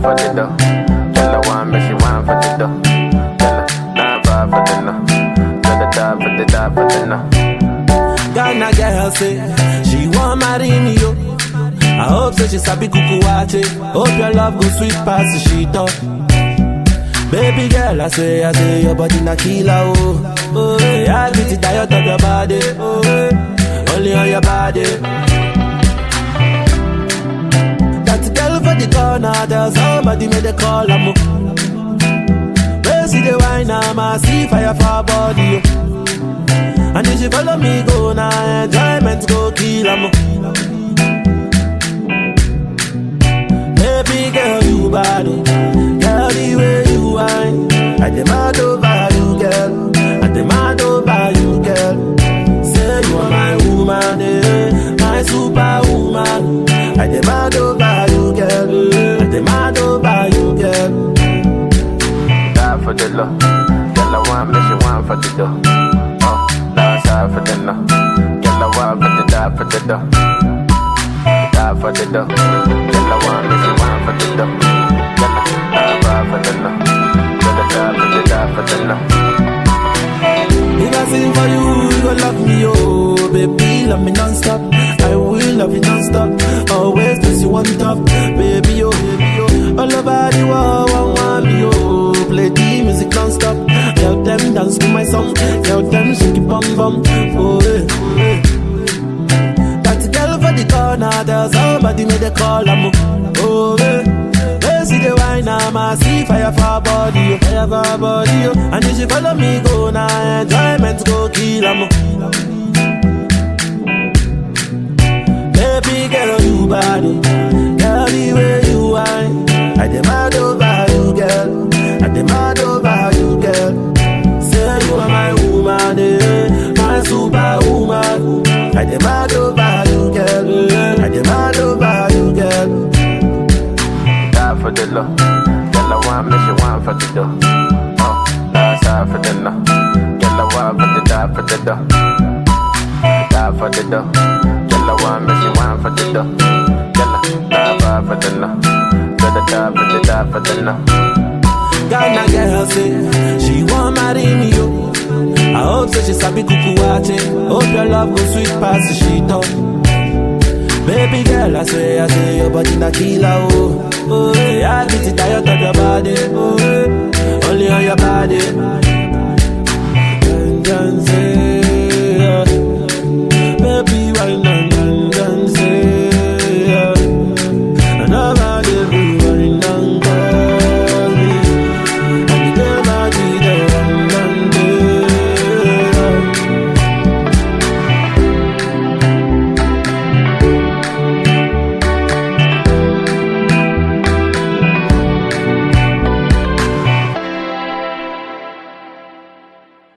for the dough. Tell her one, but she want for the dough. Tell her, nah, five for the no. Tell her die for the no. Ghana girl say, she want marry me, yo. I hope so she sabi kuku wache. Hope your love go sweet past the sheet up. Baby girl, I say, your body na killer, oh. Oh, yeah, I get it tired of your body, oh, yeah. Only on your body. That girl for the corner, there's somebody made a call, I'm see the wine, I see fire for her body, oh. And if you follow me, go now, enjoyment go kill, I'm baby girl, you bad, oh. Girl, the way you whine, I demand over you, girl. I demand over you, girl. Say you are my woman, eh? My superwoman. I demand over you, girl. I demand over you, girl. Die for the love. Girl, I want me, she want for the dough. Oh, die side for the no. Girl, I want for the die for the dough. Die for the dough. Girl, I want me, she want for the dough. Girl, I die for the no. Girl, I die for the no. If I sing for you, you gon' love me, oh. Baby, love me non-stop. I will love you non-stop. Always place you on top. Baby, oh, baby, oh. All over the world, want me, oh. Play the music non-stop. Tell them dance to my song. Tell them shake it bum bum. Oh, yeah. That girl for the corner, there's somebody made a call, I'm oh, yeah. See the wine, I see fire for her body, oh. Fire for her body, oh. And if she follow me, go now, enjoyment go kill, I'm baby girl, you bad, oh. Girl, the way you whine, I demand over you, girl. I demand over you, girl. Say you are my woman, eh? My superwoman. I demand over you, girl. I demand over you, girl. Die for the love. Girl, I want me, she want for the dough. Oh, die side for the no. Girl, I want for the die for the dough. Die for the dough. Girl, I want me, she want for the dough. Girl, die for the no. Girl, die for the no. Ghana girl say, she want marry me, yo. I hope so she sabi kuku wache. Hope your love go sweet past the sheet up. Baby girl, I say, your body na killer, oh. Oh, yeah, I get it tired of your body, oh, yeah. Only on your body.